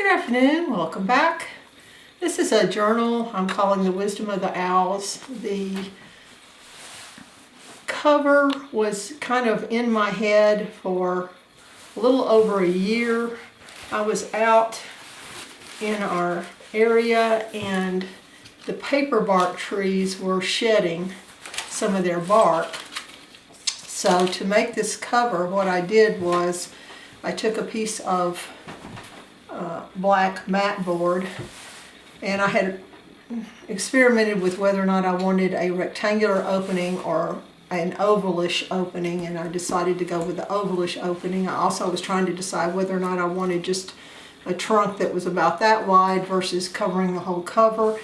Good afternoon, welcome back. This is a journal I'm calling The Wisdom of the Owls. The cover was kind of in my head for a little over a year. I was out in our area and the paper bark trees were shedding some of their bark. So to make this cover, what I did was I took a piece of black mat board, and I had experimented with whether or not I wanted a rectangular opening or an ovalish opening, and I decided to go with the ovalish opening. I also was trying to decide whether or not I wanted just a trunk that was about that wide versus covering the whole cover,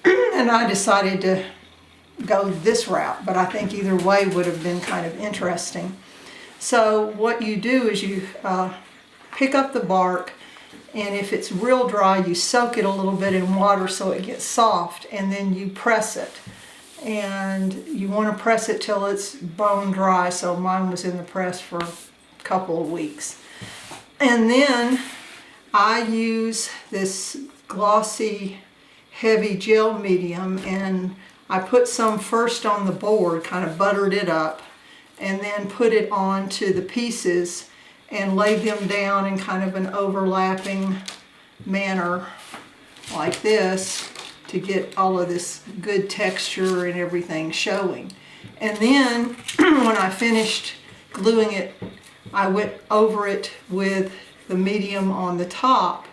and I decided to go this route, but I think either way would have been kind of interesting. So what you do is you pick up the bark, and if it's real dry, you soak it a little bit in water so it gets soft, and then you press it. And you want to press it till it's bone dry, so mine was in the press for a couple of weeks. And then I use this glossy, heavy gel medium, and I put some first on the board, kind of buttered it up, and then put it onto the pieces and laid them down in kind of an overlapping manner like this to get all of this good texture and everything showing. And then when I finished gluing it, I went over it with the medium on the top.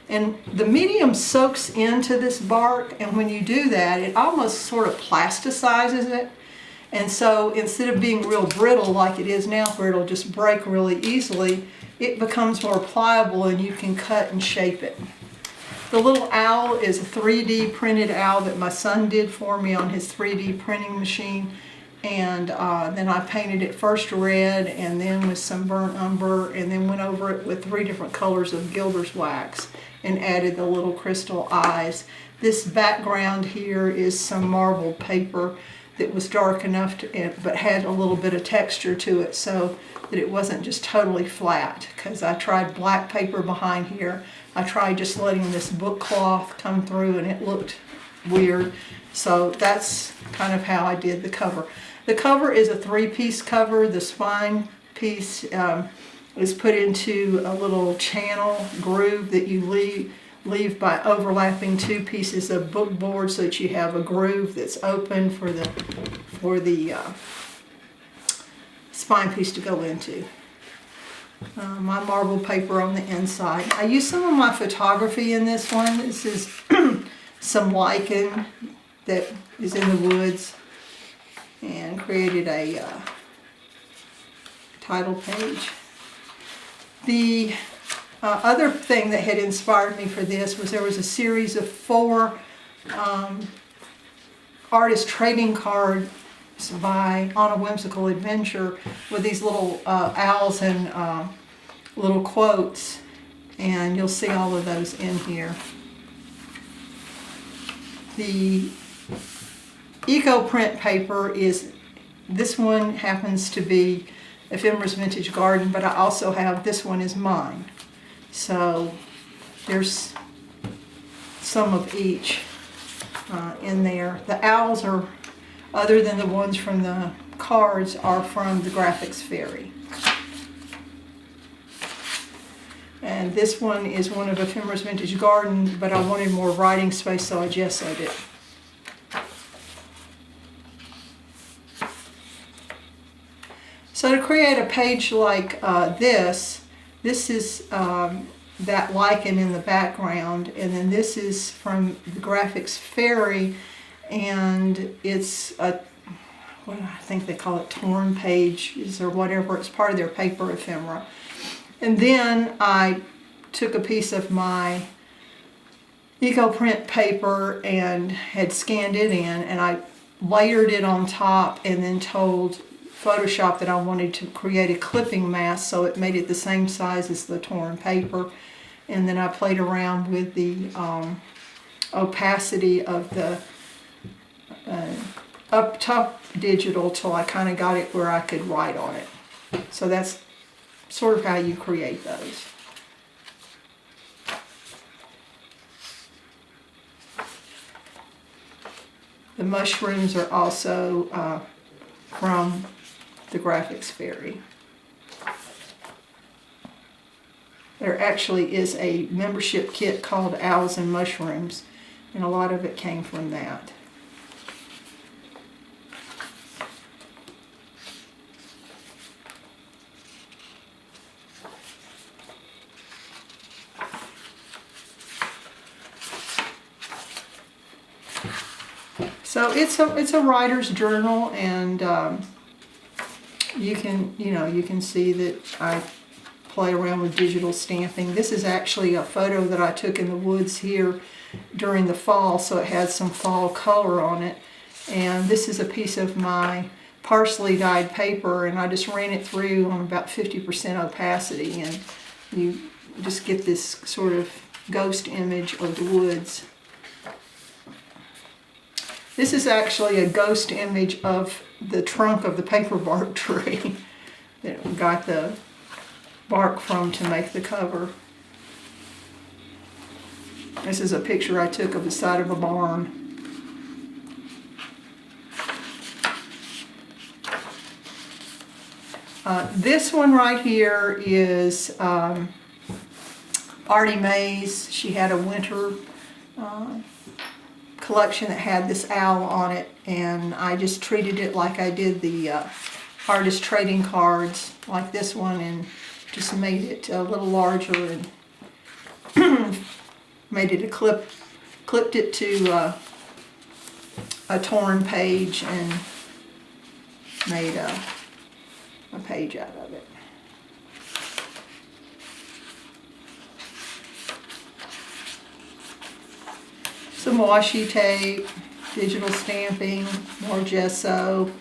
And the medium soaks into this bark, and when you do that, it almost sort of plasticizes it. And so instead of being real brittle like it is now, where it'll just break really easily, it becomes more pliable and you can cut and shape it. The little owl is a 3D printed owl that my son did for me on his 3D printing machine. And then I painted it first red and then with some burnt umber, and then went over it with 3 different colors of gilders wax and added the little crystal eyes. This background here is some marbled paper that was dark enough to, but had a little bit of texture to it so that it wasn't just totally flat, because I tried black paper behind here. I tried just letting this book cloth come through and it looked weird. So that's kind of how I did the cover. The cover is a 3-piece cover. The spine piece is put into a little channel groove that you leave by overlapping 2 pieces of book board so that you have a groove that's open for the spine piece to go into. My marble paper on the inside. I used some of my photography in this one. This is some lichen that is in the woods, and created a title page. The other thing that had inspired me for this was there was a series of 4 artist trading cards by On a Whimsical Adventure with these little owls and little quotes, and you'll see all of those in here. The eco print paper is, this one happens to be Ephemera's Vintage Garden, but I also have, this one is mine. So there's some of each in there. The owls are, other than the ones from the cards, are from the Graphics Fairy. And this one is one of Ephemera's Vintage Garden, but I wanted more writing space, so I gessoed it. So to create a page like this is that lichen in the background, and then this is from the Graphics Fairy, and it's a, what I think they call it, torn pages or whatever. It's part of their paper ephemera. And then I took a piece of my eco print paper and had scanned it in, and I layered it on top, and then told Photoshop that I wanted to create a clipping mask so it made it the same size as the torn paper. And then I played around with the opacity of the up top digital till I kind of got it where I could write on it. So that's sort of how you create those. The mushrooms are also from the Graphics Fairy. There actually is a membership kit called Owls and Mushrooms, and a lot of it came from that. So it's a writer's journal, and you can see that I play around with digital stamping. This is actually a photo that I took in the woods here during the fall, so it has some fall color on it. And this is a piece of my parsley dyed paper, and I just ran it through on about 50% opacity, and you just get this sort of ghost image of the woods. This is actually a ghost image of the trunk of the paper bark tree that we got the bark from to make the cover. This is a picture I took of the side of a barn. This one right here is Artie Mae's. She had a winter collection that had this owl on it, and I just treated it like I did the artist trading cards, like this one, and just made it a little larger and made it clipped it to a torn page and made a page out of it. Some washi tape, digital stamping, more gesso.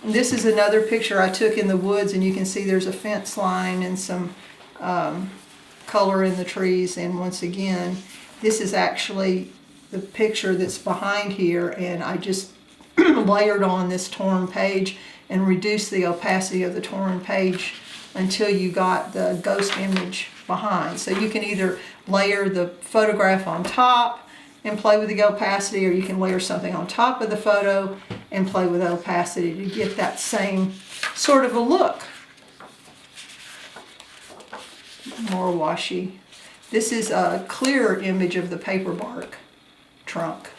And this is another picture I took in the woods, and you can see there's a fence line and some color in the trees. And once again, this is actually the picture that's behind here, and I just layered on this torn page and reduced the opacity of the torn page until you got the ghost image behind. So you can either layer the photograph on top and play with the opacity, or you can layer something on top of the photo and play with opacity to get that same sort of a look. More washi. This is a clearer image of the paper bark trunk.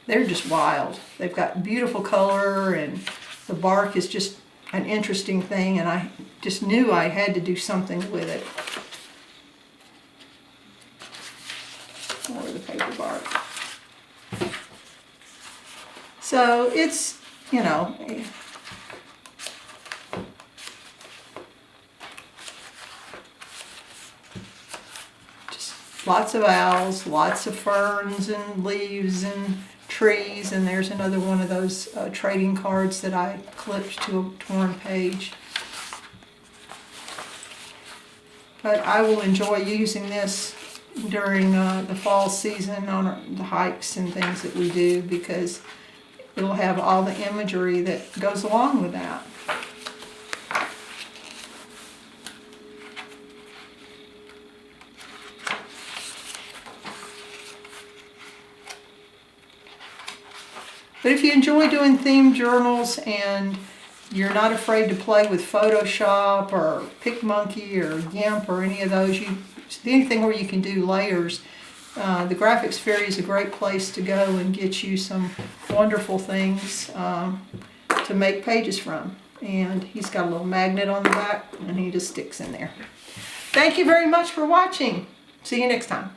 They're just wild. They've got beautiful color, and the bark is just an interesting thing, and I just knew I had to do something with it. More of the paper bark. So it's, you know, just lots of owls, lots of ferns and leaves and trees, and there's another one of those trading cards that I clipped to a torn page. But I will enjoy using this during the fall season on the hikes and things that we do, because it'll have all the imagery that goes along with that. But if you enjoy doing theme journals and you're not afraid to play with Photoshop or PicMonkey or GIMP or any of those, anything where you can do layers, the Graphics Fairy is a great place to go and get you some wonderful things to make pages from. And he's got a little magnet on the back, and he just sticks in there. Thank you very much for watching. See you next time.